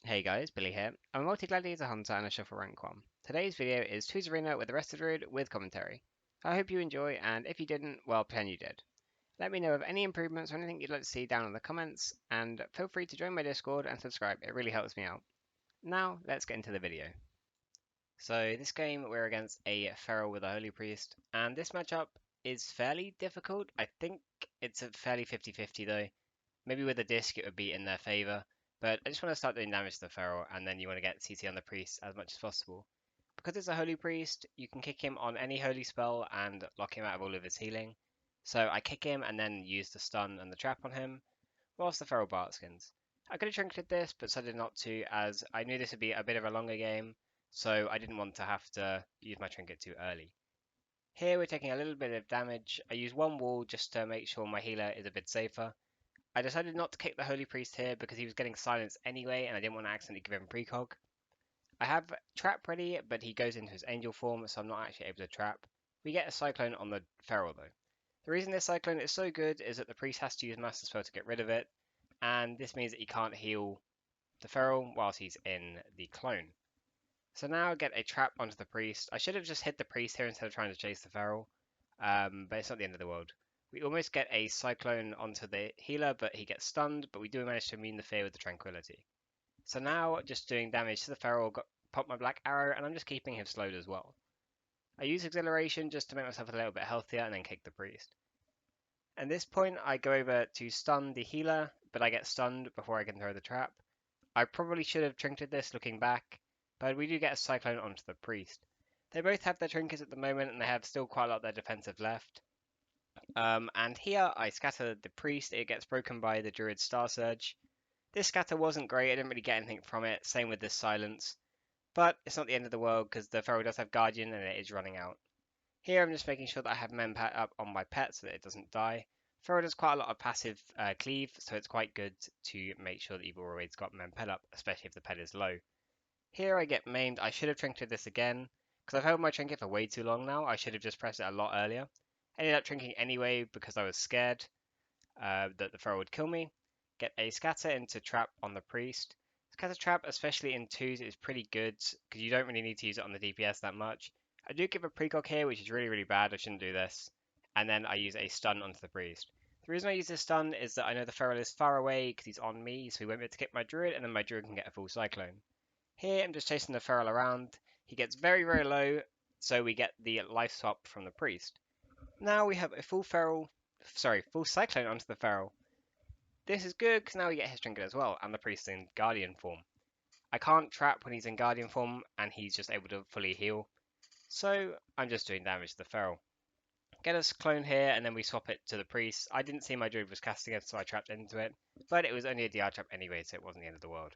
Hey guys, Billy here. I'm a multi-gladiator hunter and a shuffle rank 1. Today's video is Two's Arena with the Resto Druid with commentary. I hope you enjoy, and if you didn't, well, pretend you did. Let me know of any improvements or anything you'd like to see down in the comments, and feel free to join my Discord and subscribe, it really helps me out. Now, let's get into the video. So, this game we're against a Feral with a Holy Priest, and this matchup is fairly difficult. I think it's a fairly 50-50 though. Maybe with a disc it would be in their favour, but I just want to start doing damage to the Feral, and then you want to get CC on the Priest as much as possible. Because it's a Holy Priest, you can kick him on any Holy spell and lock him out of all of his healing. So I kick him and then use the stun and the trap on him, whilst the Feral Bartskins. I could have trinketed this, but decided not to, as I knew this would be a bit of a longer game, so I didn't want to have to use my trinket too early. Here we're taking a little bit of damage. I use one wall just to make sure my healer is a bit safer. I decided not to kick the Holy Priest here because he was getting silenced anyway and I didn't want to accidentally give him precog. I have trap ready, but he goes into his angel form, so I'm not actually able to trap. We get a cyclone on the Feral though. The reason this cyclone is so good is that the Priest has to use Master Spell to get rid of it, and this means that he can't heal the Feral whilst he's in the clone. So now I get a trap onto the Priest. I should have just hit the Priest here instead of trying to chase the Feral, but it's not the end of the world. We almost get a Cyclone onto the healer, but he gets stunned, but we do manage to immune the fear with the Tranquility. So now, just doing damage to the Feral, pop my Black Arrow, and I'm just keeping him slowed as well. I use Exhilaration just to make myself a little bit healthier, and then kick the Priest. At this point, I go over to stun the healer, but I get stunned before I can throw the trap. I probably should have trinketed this looking back, but we do get a Cyclone onto the Priest. They both have their trinkets at the moment, and they have still quite a lot of their defensive left. And here I scatter the Priest, it gets broken by the Druid Star Surge. This scatter wasn't great, I didn't really get anything from it, same with this Silence. But it's not the end of the world because the Feral does have Guardian and it is running out. Here I'm just making sure that I have Mempet up on my pet so that it doesn't die. Feral does quite a lot of passive cleave, so it's quite good to make sure that you've always got Mempet up, especially if the pet is low. Here I get maimed, I should have trinketed this again, because I've held my trinket for way too long now, I should have just pressed it a lot earlier. Ended up drinking anyway because I was scared that the Feral would kill me. Get a scatter into trap on the Priest. Scatter trap, especially in 2s, is pretty good because you don't really need to use it on the DPS that much. I do give a precog here, which is really bad. I shouldn't do this. And then I use a stun onto the Priest. The reason I use this stun is that I know the Feral is far away because he's on me, so he won't be able to get my Druid, and then my Druid can get a full Cyclone. Here I'm just chasing the Feral around. He gets very low, so we get the life swap from the Priest. Now we have a full Cyclone onto the Feral. This is good because now we get his trinket as well, and the Priest in Guardian form. I can't trap when he's in Guardian form, and he's just able to fully heal. So I'm just doing damage to the Feral. Get us clone here, and then we swap it to the Priest. I didn't see my Druid was casting it, so I trapped into it, but it was only a DR trap anyway, so it wasn't the end of the world.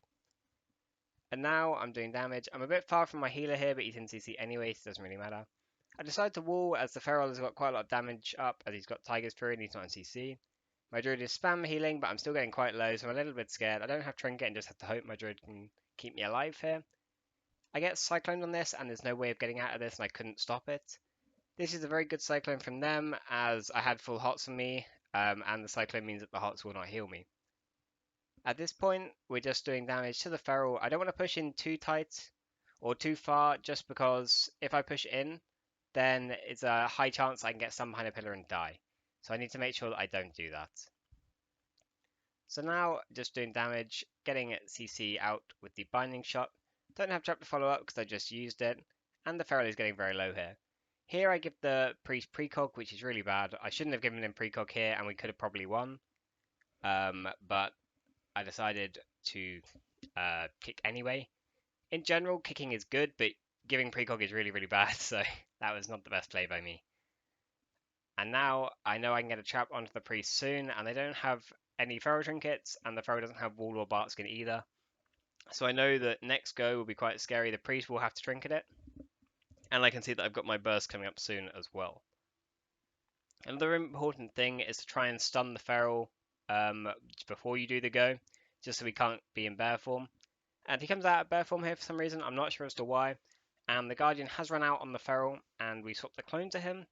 And now I'm doing damage. I'm a bit far from my healer here, but he's in CC anyway, so it doesn't really matter. I decide to wall as the Feral has got quite a lot of damage up, as he's got Tiger's Fury and he's not in CC. My Druid is spam healing, but I'm still getting quite low, so I'm a little bit scared. I don't have Trinket and just have to hope my Druid can keep me alive here. I get Cycloned on this, and there's no way of getting out of this, and I couldn't stop it. This is a very good Cyclone from them, as I had full hots on me, and the Cyclone means that the hots will not heal me. At this point, we're just doing damage to the Feral. I don't want to push in too tight or too far, just because if I push in, then it's a high chance I can get stunned behind a pillar and die. So I need to make sure that I don't do that. So now, just doing damage, getting CC out with the Binding Shot. Don't have Trap to follow up because I just used it, and the Feral is getting very low here. Here I give the Priest precog, which is really bad. I shouldn't have given him precog here, and we could have probably won. But I decided to kick anyway. In general, kicking is good, but giving precog is really bad, so that was not the best play by me. And now I know I can get a trap onto the Priest soon, and they don't have any Feral trinkets, and the Feral doesn't have Wall or Bartskin either. So I know that next go will be quite scary. The Priest will have to trinket it, and I can see that I've got my burst coming up soon as well. Another important thing is to try and stun the Feral before you do the go, just so we can't be in bear form. And he comes out of bear form here for some reason, I'm not sure as to why. And the Guardian has run out on the Feral, and we swap the clone to him.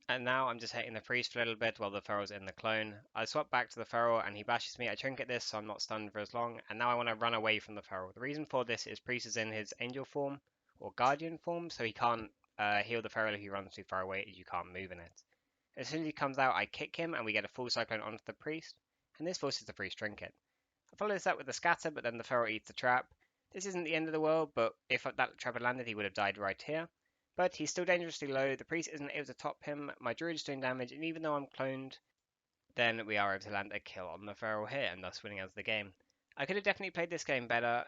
And now I'm just hitting the priest for a little bit while the feral's in the clone. I swap back to the feral and he bashes me. I trinket this so I'm not stunned for as long, and now I want to run away from the feral. The reason for this is priest is in his angel form or guardian form, so he can't heal the feral if he runs too far away as you can't move in it. As soon as he comes out, I kick him and we get a full cyclone onto the priest, and this forces the priest trinket. I follow this up with the scatter, but then the feral eats the trap. This isn't the end of the world, but if that trap had landed, he would have died right here. But he's still dangerously low, the priest isn't able to top him, my druid is doing damage, and even though I'm cloned, then we are able to land a kill on the feral here, and thus winning us the game. I could have definitely played this game better.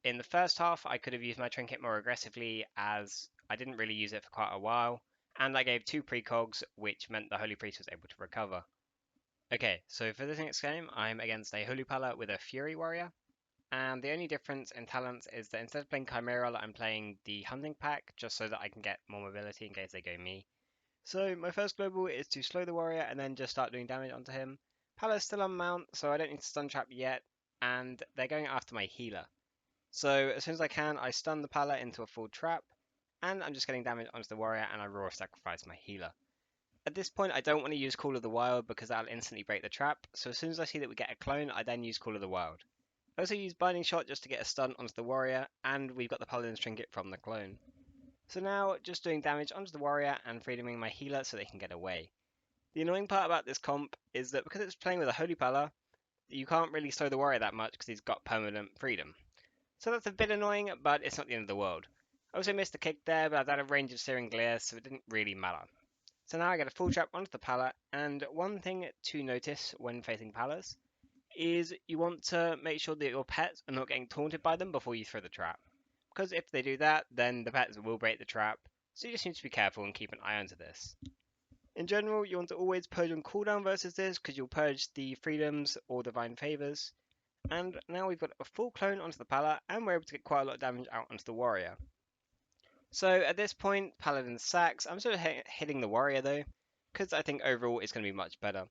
In the first half, I could have used my trinket more aggressively, as I didn't really use it for quite a while, and I gave 2 precogs, which meant the Holy Priest was able to recover. Okay, so for this next game, I'm against a Holy Pala with a Fury Warrior. And the only difference in talents is that instead of playing Chimeral, I'm playing the Hunting Pack, just so that I can get more mobility in case they go me. So my first global is to slow the warrior and then just start doing damage onto him. Pala's still on mount, so I don't need to stun trap yet, and they're going after my healer. So as soon as I can, I stun the Pala into a full trap, and I'm just getting damage onto the warrior, and I raw sacrifice my healer. At this point, I don't want to use Call of the Wild because that'll instantly break the trap, so as soon as I see that we get a clone, I then use Call of the Wild. I also use Binding Shot just to get a stun onto the warrior, and we've got the Paladin's Trinket from the clone. So now, just doing damage onto the warrior and freedoming my healer so they can get away. The annoying part about this comp is that because it's playing with a Holy Pala, you can't really slow the warrior that much because he's got permanent freedom. So that's a bit annoying, but it's not the end of the world. I also missed a kick there, but I was out of range of Searing Glare, so it didn't really matter. So now I get a full trap onto the Pala, and one thing to notice when facing Palas is you want to make sure that your pets are not getting taunted by them before you throw the trap. Because if they do that, then the pets will break the trap, so you just need to be careful and keep an eye onto this. In general, you want to always purge on cooldown versus this, because you'll purge the freedoms or divine favors. And now we've got a full clone onto the Pala, and we're able to get quite a lot of damage out onto the warrior. So at this point, Paladin sacks. I'm sort of hitting the warrior though, because I think overall it's going to be much better.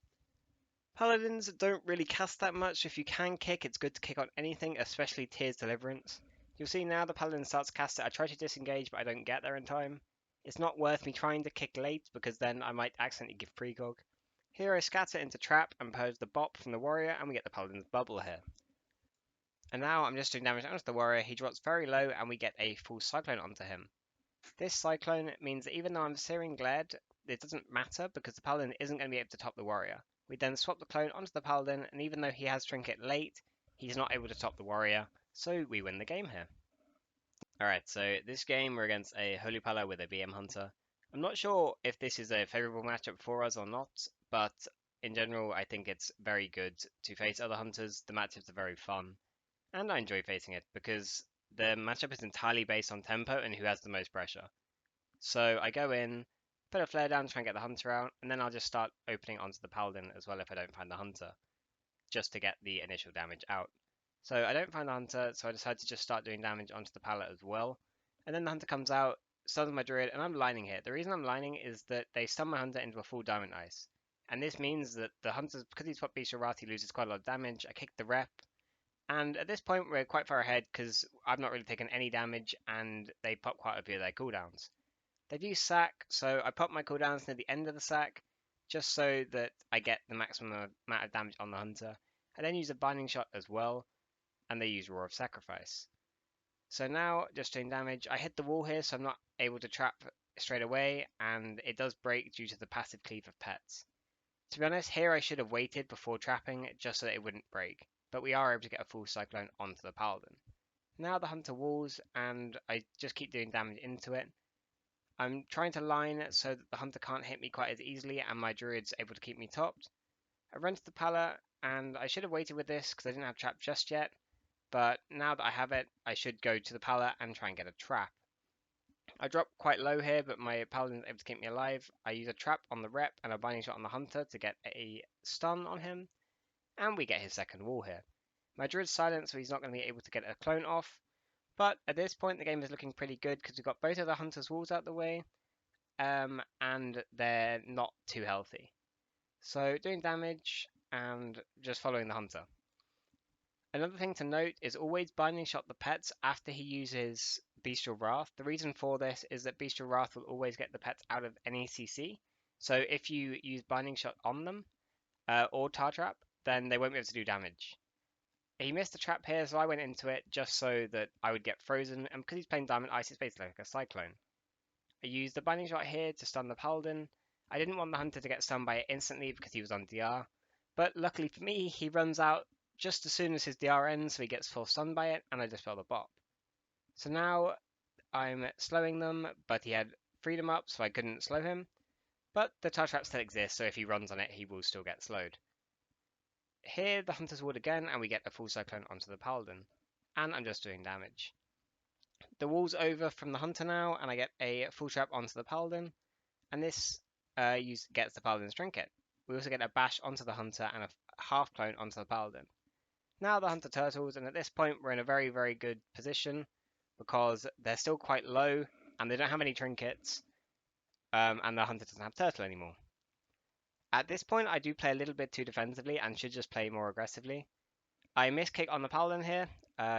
Paladins don't really cast that much. If you can kick, it's good to kick on anything, especially Tears Deliverance. You'll see now the Paladin starts to cast it. I try to disengage, but I don't get there in time. It's not worth me trying to kick late, because then I might accidentally give precog. Here I scatter into trap and purge the bop from the warrior, and we get the Paladin's bubble here. And now I'm just doing damage onto the warrior. He drops very low, and we get a full cyclone onto him. This cyclone means that even though I'm Searing Glared, it doesn't matter because the Paladin isn't going to be able to top the warrior. We then swap the clone onto the Paladin, and even though he has Trinket late, he's not able to top the warrior, so we win the game here. Alright, so this game we're against a Holy Pala with a BM Hunter. I'm not sure if this is a favourable matchup for us or not, but in general I think it's very good to face other hunters. The matchups are very fun, and I enjoy facing it because the matchup is entirely based on tempo and who has the most pressure. So I go in, put a flare down to try and get the hunter out, and then I'll just start opening onto the paladin as well if I don't find the hunter, just to get the initial damage out. So I don't find the hunter, so I decide to just start doing damage onto the pallet as well. And then the hunter comes out, stuns my druid, and I'm lining here. The reason I'm lining is that they stun my hunter into a full diamond ice. And this means that the hunter, because he's got Bestial Wrath, he loses quite a lot of damage. I kick the rep, and at this point we're quite far ahead because I've not really taken any damage, and they pop quite a few of their cooldowns. They've used sack, so I pop my cooldowns near the end of the sack, just so that I get the maximum amount of damage on the hunter. I then use a binding shot as well, and they use Roar of Sacrifice. So now, just doing damage, I hit the wall here, so I'm not able to trap straight away, and it does break due to the passive cleave of pets. To be honest, here I should have waited before trapping, just so that it wouldn't break, but we are able to get a full cyclone onto the paladin. Now the hunter walls, and I just keep doing damage into it. I'm trying to line it so that the hunter can't hit me quite as easily and my druid's able to keep me topped. I run to the pala, and I should have waited with this because I didn't have trap just yet, but now that I have it, I should go to the pala and try and get a trap. I drop quite low here, but my paladin's able to keep me alive. I use a trap on the rep and a binding shot on the hunter to get a stun on him, and we get his second wall here. My druid's silent, so he's not going to be able to get a clone off, but at this point the game is looking pretty good because we've got both of the hunter's walls out the way, and they're not too healthy. So doing damage and just following the hunter. Another thing to note is always binding shot the pets after he uses Bestial Wrath. The reason for this is that Bestial Wrath will always get the pets out of any CC, So if you use Binding Shot on them, or Tar Trap, then they won't be able to do damage. He missed the trap here, so I went into it just so that I would get frozen, and because he's playing Diamond Ice, it's basically like a Cyclone. I used the Binding Shot here to stun the Paladin. I didn't want the Hunter to get stunned by it instantly because he was on DR, but luckily for me, he runs out just as soon as his DR ends, so he gets full stunned by it, and I just fell the bop. So now I'm slowing them, but he had freedom up, so I couldn't slow him. But the Tar Trap still exists, so if he runs on it, he will still get slowed. Here, the Hunter's Ward again, and we get a full Cyclone onto the Paladin. And I'm just doing damage. The wall's over from the Hunter now, and I get a full trap onto the Paladin. And this gets the Paladin's Trinket. We also get a bash onto the Hunter and a half clone onto the Paladin. Now the Hunter turtles, and at this point we're in a very, very good position because they're still quite low, and they don't have any trinkets, and the Hunter doesn't have turtle anymore. At this point, I do play a little bit too defensively and should just play more aggressively. I miskick on the Paladin here,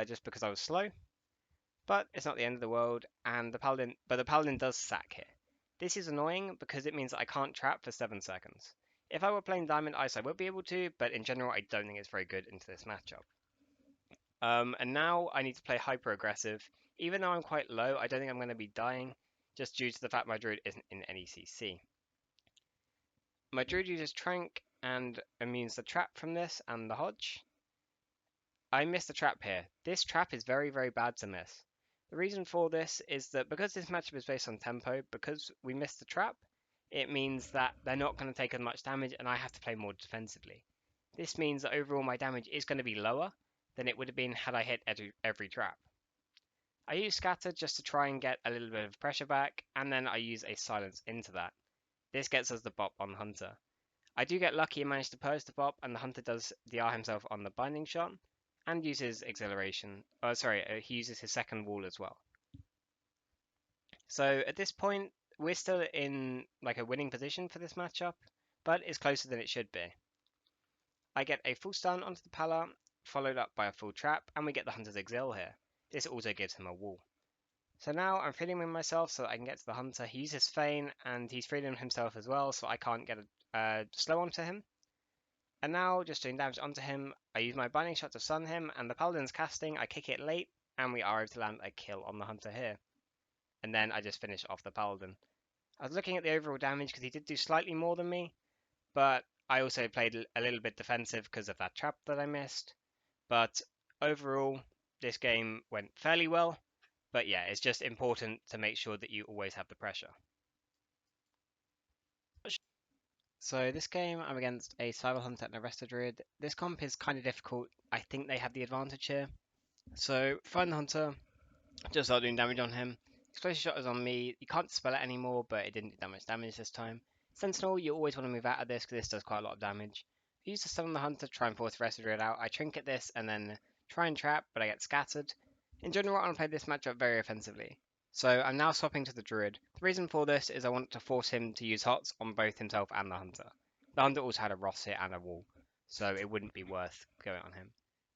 just because I was slow, but it's not the end of the world, and the Paladin does sack here. This is annoying because it means that I can't trap for 7 seconds. If I were playing Diamond Ice, I would be able to, but in general, I don't think it's very good into this matchup. And now I need to play hyper aggressive. Even though I'm quite low, I don't think I'm going to be dying, just due to the fact my Druid isn't in any CC. My Druid uses Trank and immunes the trap from this and the Hodge. I missed a trap here. This trap is very, very bad to miss. The reason for this is that because this matchup is based on tempo, because we missed the trap, it means that they're not going to take as much damage and I have to play more defensively. This means that overall my damage is going to be lower than it would have been had I hit every trap. I use Scatter just to try and get a little bit of pressure back, and then I use a Silence into that. This gets us the bop on Hunter. I do get lucky and manage to purge the bop, and the Hunter does DR himself on the Binding Shot, and uses Exhilaration. He uses his second wall as well. So at this point, we're still in like a winning position for this matchup, but it's closer than it should be. I get a full stun onto the Pala, followed up by a full trap, and we get the Hunter's Exil here. This also gives him a wall. So now I'm freeing myself so that I can get to the Hunter. He uses Feign, and he's freeing himself as well, so I can't get a slow onto him. And now, just doing damage onto him, I use my Binding Shot to stun him, and the Paladin's casting, I kick it late, and we are able to land a kill on the Hunter here. And then I just finish off the Paladin. I was looking at the overall damage because he did do slightly more than me, but I also played a little bit defensive because of that trap that I missed. But overall, this game went fairly well. But yeah, it's just important to make sure that you always have the pressure. So this game, I'm against a Cyber Hunter and a Resto Druid. This comp is kind of difficult. I think they have the advantage here. So find the Hunter, just start doing damage on him. Explosive Shot is on me. You can't dispel it anymore, but it didn't do that much damage this time. Sentinel, you always want to move out of this because this does quite a lot of damage. I use the stun on the Hunter to try and force the Resto Druid out. I trinket this and then try and trap, but I get scattered. In general, I want to play this matchup very offensively. So I'm now swapping to the Druid. The reason for this is I want to force him to use Hots on both himself and the Hunter. The Hunter also had a Ross hit and a wall, so it wouldn't be worth going on him.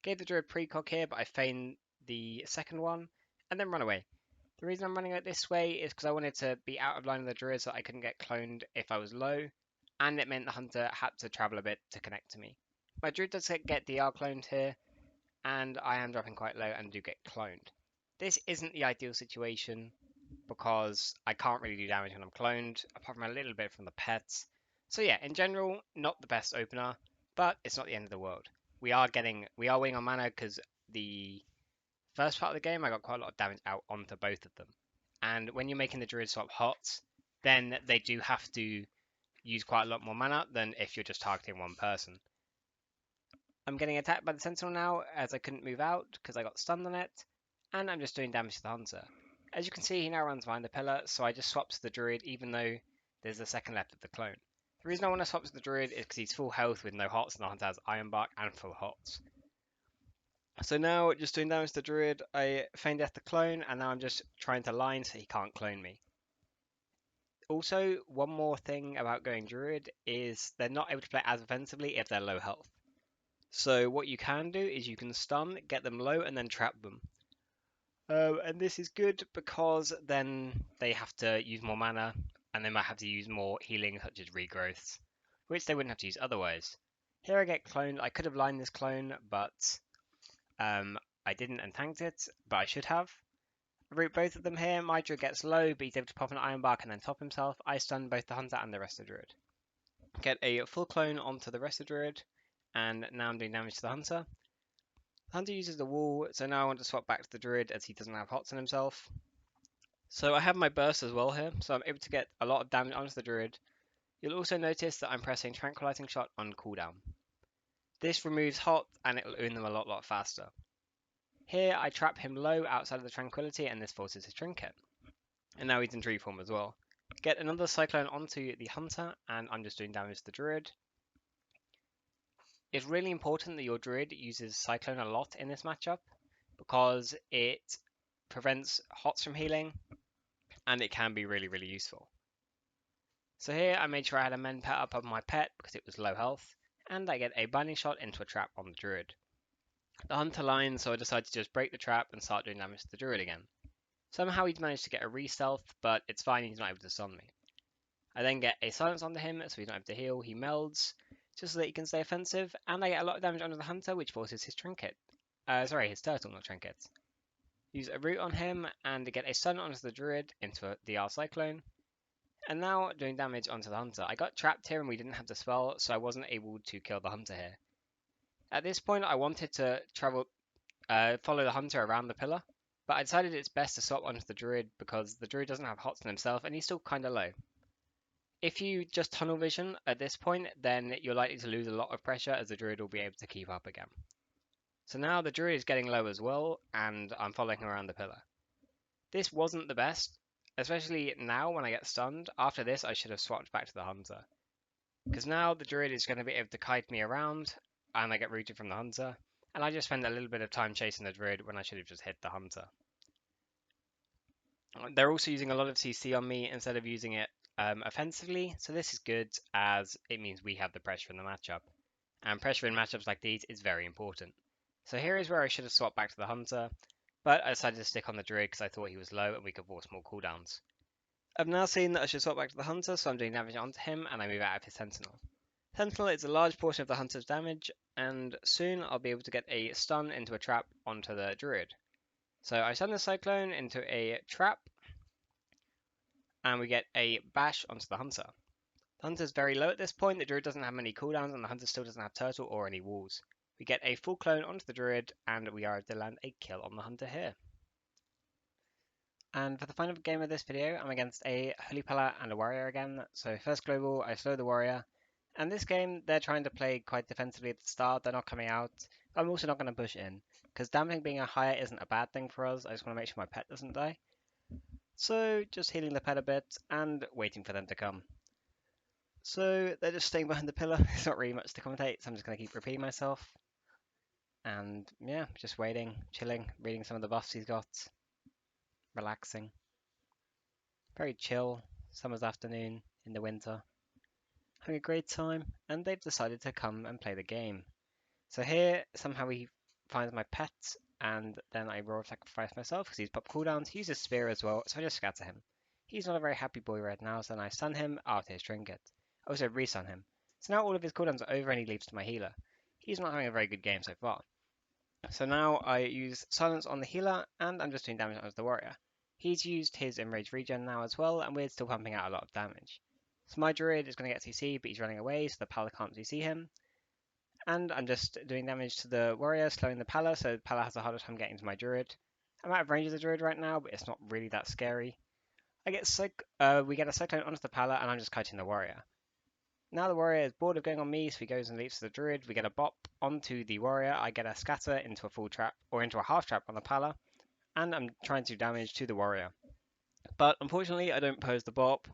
Gave the Druid precog here, but I feigned the second one, and then run away. The reason I'm running it this way is because I wanted to be out of line of the Druid so I couldn't get cloned if I was low, and it meant the Hunter had to travel a bit to connect to me. My Druid does get DR cloned here, and I am dropping quite low and do get cloned. This isn't the ideal situation because I can't really do damage when I'm cloned, apart from a little bit from the pets. So yeah, in general, not the best opener, but it's not the end of the world. We are winning on mana because the first part of the game I got quite a lot of damage out onto both of them. And when you're making the Druid swap Hots, then they do have to use quite a lot more mana than if you're just targeting one person. I'm getting attacked by the Sentinel now as I couldn't move out because I got stunned on it, and I'm just doing damage to the Hunter. As you can see, he now runs behind the pillar, so I just swap to the Druid even though there's a second left of the clone. The reason I want to swap to the Druid is because he's full health with no Hots, and the Hunter has Iron Bark and full Hots. So now, just doing damage to the Druid, I feign death the clone, and now I'm just trying to line so he can't clone me. Also, one more thing about going Druid is they're not able to play as offensively if they're low health. So what you can do is you can stun, get them low, and then trap them. And this is good because then they have to use more mana and they might have to use more healing such as regrowths, which they wouldn't have to use otherwise. Here I get cloned. I could have lined this clone, but I didn't and tanked it, but I should have. I root both of them here. My druid gets low, but he's able to pop an iron bark and then top himself. I stun both the hunter and the Resto Druid. Get a full clone onto the Resto Druid, and now I'm doing damage to the hunter. The hunter uses the wall, so now I want to swap back to the druid as he doesn't have hots on himself. So I have my burst as well here, so I'm able to get a lot of damage onto the druid. You'll also notice that I'm pressing Tranquilizing Shot on cooldown. This removes hot and it will earn them a lot faster. Here I trap him low outside of the Tranquility and this forces his trinket. And now he's in tree form as well. Get another Cyclone onto the hunter and I'm just doing damage to the druid. It's really important that your druid uses Cyclone a lot in this matchup because it prevents hots from healing and it can be really useful. So here I made sure I had a men pet up on my pet because it was low health, and I get a binding shot into a trap on the druid. The hunter lines, so I decided to just break the trap and start doing damage to the druid again. Somehow he's managed to get a re-stealth, but it's fine, he's not able to stun me. I then get a silence onto him, so he's not able to heal, he melds, just so that he can stay offensive, and I get a lot of damage onto the hunter, which forces his trinket. His turtle, not trinket. Use a root on him, and get a stun onto the druid into the R Cyclone. And now doing damage onto the hunter. I got trapped here and we didn't have the spell, so I wasn't able to kill the hunter here. At this point, I wanted to follow the hunter around the pillar, but I decided it's best to swap onto the druid because the druid doesn't have hots on himself and he's still kind of low. If you just tunnel vision at this point, then you're likely to lose a lot of pressure as the druid will be able to keep up again. So now the druid is getting low as well, and I'm following him around the pillar. This wasn't the best, especially now when I get stunned. After this, I should have swapped back to the hunter. Because now the druid is going to be able to kite me around, and I get rooted from the hunter. And I just spend a little bit of time chasing the druid when I should have just hit the hunter. They're also using a lot of CC on me instead of using it offensively, so this is good as it means we have the pressure in the matchup. And pressure in matchups like these is very important. So here is where I should have swapped back to the hunter, but I decided to stick on the druid because I thought he was low and we could force more cooldowns. I've now seen that I should swap back to the hunter, so I'm doing damage onto him and I move out of his sentinel. Sentinel is a large portion of the hunter's damage, and soon I'll be able to get a stun into a trap onto the druid. So I stun the cyclone into a trap, and we get a bash onto the hunter. The hunter's very low at this point, the druid doesn't have many cooldowns, and the hunter still doesn't have turtle or any walls. We get a full clone onto the druid, and we are able to land a kill on the hunter here. And for the final game of this video, I'm against a Holy Pala and a warrior again. So first global, I slow the warrior. And this game, they're trying to play quite defensively at the start, they're not coming out. I'm also not going to push in, because damaging being a higher isn't a bad thing for us, I just want to make sure my pet doesn't die. So just healing the pet a bit, and waiting for them to come. So they're just staying behind the pillar, there's not really much to commentate, so I'm just going to keep repeating myself. And yeah, just waiting, chilling, reading some of the buffs he's got. Relaxing. Very chill, summer's afternoon in the winter. Having a great time, and they've decided to come and play the game. So here, somehow he finds my pet, and then I roll sacrifice myself because he's pop cooldowns. He uses spear as well, so I just scatter him. He's not a very happy boy right now, so then I stun him after his trinket. I also restun him. So now all of his cooldowns are over and he leaves to my healer. He's not having a very good game so far. So now I use silence on the healer, and I'm just doing damage on the warrior. He's used his enraged regen now as well, and we're still pumping out a lot of damage. So my druid is going to get CC, but he's running away, so the Pala can't CC him. And I'm just doing damage to the warrior, slowing the Pala, so the Pala has a harder time getting to my druid. I'm out of range of the druid right now, but it's not really that scary. We get a cyclone onto the Pala, and I'm just kiting the warrior. Now the warrior is bored of going on me, so he goes and leaps to the druid. We get a bop onto the warrior. I get a scatter into a full trap, or into a half trap on the Pala, and I'm trying to do damage to the warrior. But unfortunately, I don't pose the bop,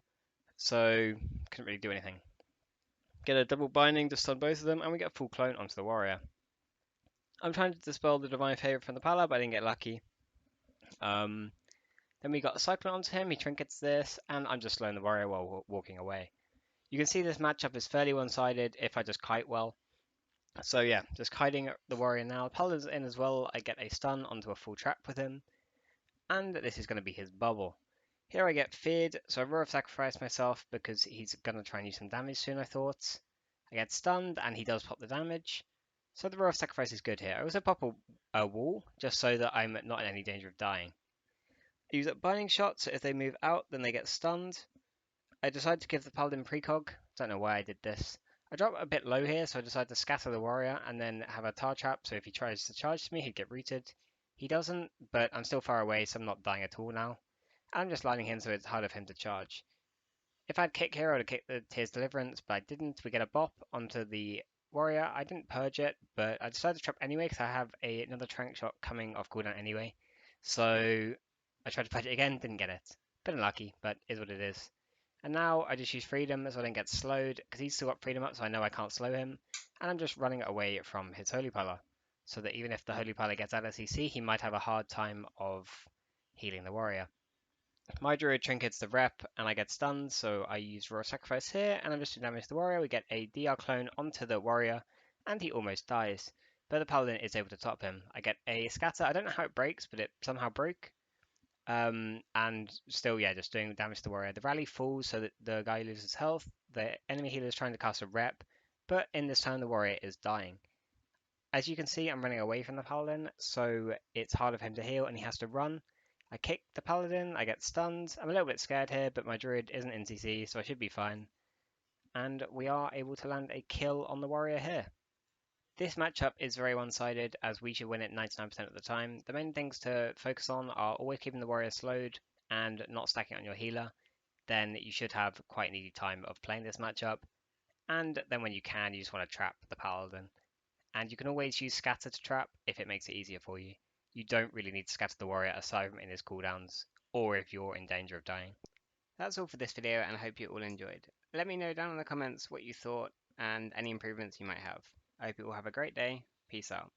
so couldn't really do anything. Get a double binding to stun both of them, and we get a full clone onto the warrior. I'm trying to dispel the divine favorite from the Pala, but I didn't get lucky. Then we got a cyclone onto him, he trinkets this, and I'm just slowing the warrior while walking away. You can see this matchup is fairly one-sided if I just kite well. So yeah, just kiting the warrior now. Pala's in as well, I get a stun onto a full trap with him. And this is going to be his bubble. Here I get feared, so I roar of sacrifice myself because he's gonna try and use some damage soon, I thought. I get stunned, and he does pop the damage. So the roar of sacrifice is good here. I also pop a wall, just so that I'm not in any danger of dying. I use up binding shot, so if they move out, then they get stunned. I decide to give the paladin precog. Don't know why I did this. I drop a bit low here, so I decide to scatter the warrior and then have a tar trap, so if he tries to charge me, he'd get rooted. He doesn't, but I'm still far away, so I'm not dying at all now. I'm just lining him so it's harder for him to charge. If I'd kick here, I would have kicked the Tears Deliverance, but I didn't. We get a bop onto the warrior. I didn't purge it, but I decided to trap anyway because I have another trank shot coming off cooldown anyway. So I tried to purge it again, didn't get it. Bit unlucky, but is what it is. And now I just use freedom so I don't get slowed because he's still got freedom up, so I know I can't slow him. And I'm just running away from his Holy Pillar, so that even if the Holy Pillar gets out of CC, he might have a hard time of healing the warrior. My druid trinkets the rep and I get stunned, so I use Raw Sacrifice here and I'm just doing damage to the warrior. We get a DR clone onto the warrior and he almost dies, but the paladin is able to top him. I get a scatter. I don't know how it breaks, but it somehow broke. And still, yeah, just doing damage to the warrior. The rally falls so that the guy loses health. The enemy healer is trying to cast a rep, but in this turn the warrior is dying. As you can see, I'm running away from the paladin, so it's harder for him to heal and he has to run. I kick the paladin, I get stunned. I'm a little bit scared here, but my druid isn't in CC, so I should be fine. And we are able to land a kill on the warrior here. This matchup is very one-sided, as we should win it 99% of the time. The main things to focus on are always keeping the warrior slowed and not stacking on your healer. Then you should have quite an easy time of playing this matchup. And then when you can, you just want to trap the paladin. And you can always use scatter to trap if it makes it easier for you. You don't really need to scatter the warrior aside from in his cooldowns, or if you're in danger of dying. That's all for this video, and I hope you all enjoyed. Let me know down in the comments what you thought and any improvements you might have. I hope you all have a great day. Peace out.